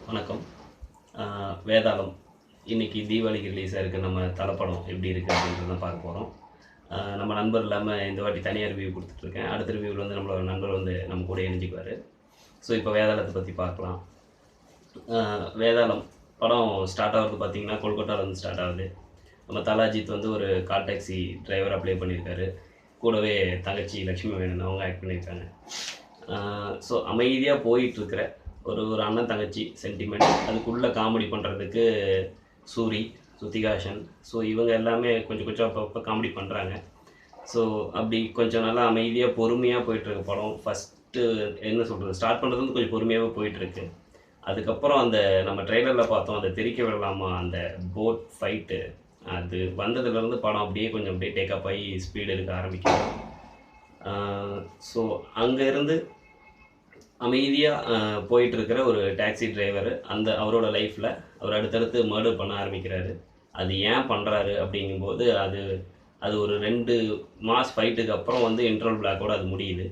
வணக்கம். வேதாளம் இன்னைக்கு தீபாவளிக்கு ரிலீஸ் ஆயிருக்கு. நம்ம தலப்படம் எப்படி இருக்குது அப்படின்றத தான் பார்க்க போகிறோம். நம்ம நண்பர் இல்லாமல் இந்த வாட்டி தனியாக ரிவ்யூ கொடுத்துட்ருக்கேன். அடுத்த ரிவ்யூவில் வந்து நம்மளோட நண்பர் வந்து நம்ம கூட இணைஞ்சிக்குவார். ஸோ இப்போ வேதாளத்தை பற்றி பார்க்கலாம். வேதாளம் படம் ஸ்டார்ட் ஆகிறது பார்த்திங்கன்னா கொல்கட்டாவிலேருந்து ஸ்டார்ட் ஆகுது. நம்ம தலாஜித் வந்து ஒரு கால் டாக்ஸி டிரைவராக ப்ளே பண்ணியிருக்காரு. கூடவே தங்கச்சி லக்ஷ்மி மேனன் அவங்க ஆக்ட் பண்ணியிருக்காங்க. ஸோ அமைதியாக போயிட்டுருக்கிற ஒரு அண்ணன் தங்கச்சி சென்டிமெண்ட், அதுக்குள்ளே காமெடி பண்ணுறதுக்கு சூரி, ஸ்ருதிஹாசன், ஸோ இவங்க எல்லாமே கொஞ்சம் கொஞ்சம் அப்பப்போ காமெடி பண்ணுறாங்க. ஸோ அப்படி கொஞ்சம் நல்லா அமைதியாக பொறுமையாக போயிட்டுருக்க படம். ஃபஸ்ட்டு என்ன சொல்கிறது, ஸ்டார்ட் பண்ணுறது வந்து கொஞ்சம் பொறுமையாகவே போயிட்டுருக்கு. அதுக்கப்புறம் அந்த நம்ம ட்ரெய்லரில் பார்த்தோம், அந்த தெரிக்க விடலாமா அந்த போட் ஃபைட்டு, அது வந்ததுலேருந்து படம் அப்படியே டேக்கப் ஆகி ஸ்பீடு எடுக்க ஆரம்பிக்கும். ஸோ அங்கேருந்து அமைதியாக போயிட்டுருக்கிற ஒரு டாக்ஸி டிரைவர், அவரோட லைஃப்பில் அவர் அடுத்தடுத்து மர்டர் பண்ண ஆரம்பிக்கிறாரு. அது ஏன் பண்ணுறாரு அப்படிங்கும்போது அது ஒரு 2 மாஸ் ஃபைட்டுக்கு அப்புறம் வந்து இன்டர்வல் பிளாக்கோடு அது முடியுது.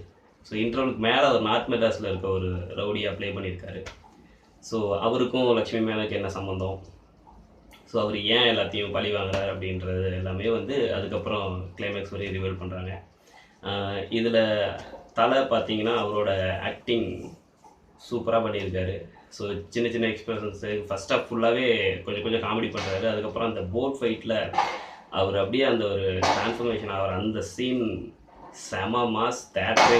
ஸோ இன்டர்வலுக்கு மேலே அவர் நார்த் மெட்ராஸில் இருக்க ஒரு ரவுடியாக ப்ளே பண்ணியிருக்காரு. ஸோ அவருக்கும் லக்ஷ்மி மேனனுக்கு என்ன சம்மந்தம், ஸோ அவர் ஏன் எல்லாத்தையும் பழி வாங்குறாரு அப்படின்றது எல்லாமே வந்து அதுக்கப்புறம் கிளைமேக்ஸ் வரையும் ரிவீல் பண்ணுறாங்க. இதில் தலை பார்த்தீங்கன்னா அவரோட ஆக்டிங் சூப்பராக பண்ணியிருக்காரு. ஸோ சின்ன சின்ன எக்ஸ்பிரஷன்ஸு ஃபஸ்ட் ஆஃப் ஃபுல்லாகவே கொஞ்சம் காமெடி பண்ணுறாரு. அதுக்கப்புறம் அந்த போட் ஃபைட்டில் அவர் அப்படியே அந்த ஒரு ட்ரான்ஸ்ஃபர்மேஷன் ஆகிற அந்த சீன் செம மாஸ்.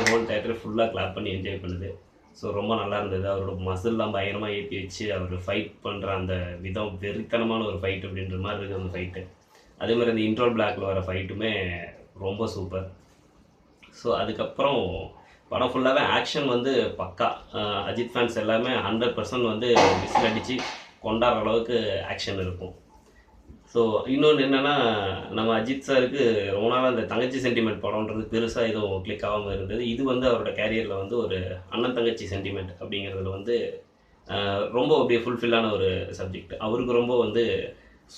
ஹோல் தேட்டரே ஃபுல்லாக கிளாப் பண்ணி என்ஜாய் பண்ணுது. ஸோ ரொம்ப நல்லா இருந்தது. அவரோட மசில்லாம் பயங்கரமாக ஏற்றி வச்சு அவர் ஃபைட் பண்ணுற அந்த விதம் வெறித்தனமான ஒரு ஃபைட் அப்படின்ற மாதிரி இருக்குது அந்த ஃபைட்டு. அதே மாதிரி அந்த இன்ட்ரோல் பிளாக்கில் வர ஃபைட்டுமே ரொம்ப சூப்பர். ஸோ அதுக்கப்புறம் படம் ஃபுல்லாகவே ஆக்ஷன் வந்து பக்கா. அஜித் ஃபேன்ஸ் எல்லாமே 100% வந்து விசில் அடித்து கொண்டாடுற அளவுக்கு ஆக்ஷன் இருக்கும். ஸோ இன்னொன்று என்னென்னா, நம்ம அஜித் சாருக்கு ரொம்ப நாள் அந்த தங்கச்சி சென்டிமெண்ட் படம்ன்றது பெருசாக எதுவும் கிளிக் ஆகாமல் இருந்தது. இது வந்து அவரோட கேரியரில் வந்து ஒரு அண்ணன் தங்கச்சி சென்டிமெண்ட் அப்படிங்கிறதுல வந்து ரொம்ப அப்படியே ஃபுல்ஃபில்லான ஒரு சப்ஜெக்ட். அவருக்கு ரொம்ப வந்து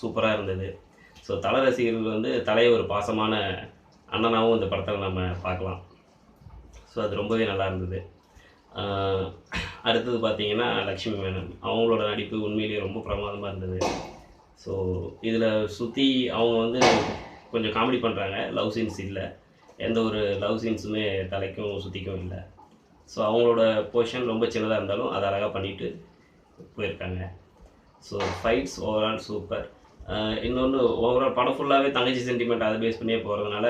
சூப்பராக இருந்தது. ஸோ தலை ரசிகர்கள் வந்து தலையை ஒரு பாசமான அண்ணனாகவும் இந்த படத்தில் நம்ம பார்க்கலாம். ஸோ அது ரொம்பவே நல்லா இருந்தது. அடுத்தது பார்த்திங்கன்னா லக்ஷ்மி மேனன், அவங்களோட நடிப்பு உண்மையிலேயே ரொம்ப பிரமாதமாக இருந்தது. ஸோ இதில் சுற்றி அவங்க வந்து கொஞ்சம் காமெடி பண்ணுறாங்க. லவ் சீன்ஸ் இல்லை, எந்த ஒரு லவ் சீன்ஸுமே தலைக்கும் சுற்றிக்கும் இல்லை. ஸோ அவங்களோட பொசிஷன் ரொம்ப சின்னதாக இருந்தாலும் அதை அழகாக பண்ணிவிட்டு போயிருக்காங்க. So fights overall super. இன்னொன்று ஓவரால் படம் ஃபுல்லாகவே தங்கச்சி சென்டிமெண்ட் அதை பேஸ் பண்ணியே போகிறதுனால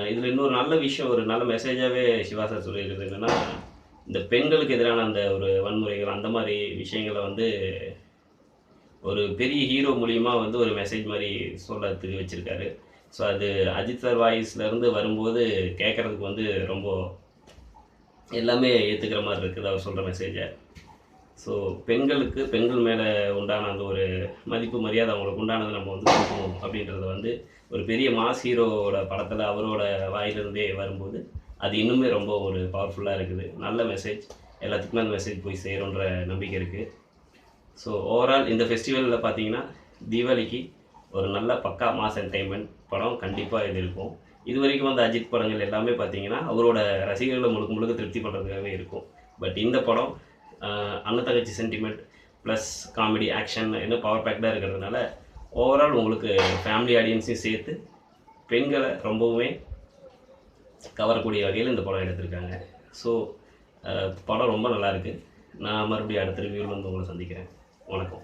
இதில் இன்னொரு நல்ல விஷயம், ஒரு நல்ல மெசேஜாகவே சிவா சார் சொல்லியிருக்கிறது என்னென்னா, இந்த பெண்களுக்கு எதிரான அந்த ஒரு வன்முறைகள் அந்த மாதிரி விஷயங்களை வந்து ஒரு பெரிய ஹீரோ மூலியமாக வந்து ஒரு மெசேஜ் மாதிரி சொல்கிறதுக்கு வச்சுருக்காரு. ஸோ அது அஜித் சார் வாய்ஸ்லேருந்து வரும்போது கேட்குறதுக்கு வந்து ரொம்ப எல்லாமே ஏற்றுக்கிற மாதிரி இருக்குது அவர் சொல்கிற மெசேஜை. ஸோ பெண்கள் மேலே உண்டான அந்த ஒரு மதிப்பு மரியாதை அவங்களுக்கு உண்டானது நம்ம வந்து கொடுக்கணும் அப்படின்றத வந்து ஒரு பெரிய மாஸ் ஹீரோவோட படத்தில் அவரோட வாயிலிருந்தே வரும்போது அது இன்னுமே ரொம்ப ஒரு பவர்ஃபுல்லாக இருக்குது. நல்ல மெசேஜ், எல்லாத்துக்குமே அந்த மெசேஜ் போய் சேரும்ன்ற நம்பிக்கை இருக்குது. ஸோ ஓவரால் இந்த ஃபெஸ்டிவலில் பார்த்தீங்கன்னா தீபாவளிக்கு ஒரு நல்ல பக்கா மாஸ் என்டர்டைன்மெண்ட் படம் கண்டிப்பாக இது இருக்கும். இது வரைக்கும் வந்த அஜித் படங்கள் எல்லாமே பார்த்தீங்கன்னா அவரோட ரசிகர்களை முழுக்க திருப்தி பண்ணுறதுக்காகவே இருக்கும். பட் இந்த படம் அண்ணன் தங்கச்சி சென்டிமெண்ட் ப்ளஸ் காமெடி ஆக்ஷன் இன்னும் பவர் பேக்டாக இருக்கிறதுனால ஓவரால் உங்களுக்கு ஃபேமிலி ஆடியன்ஸையும் சேர்த்து பெண்களை ரொம்பவுமே கவரக்கூடிய வகையில் இந்த படம் எடுத்திருக்காங்க. ஸோ படம் ரொம்ப நல்லாயிருக்கு. நான் மறுபடியும் அடுத்த ரிவ்யூவில் வந்து உங்களை சந்திக்கிறேன். வணக்கம்.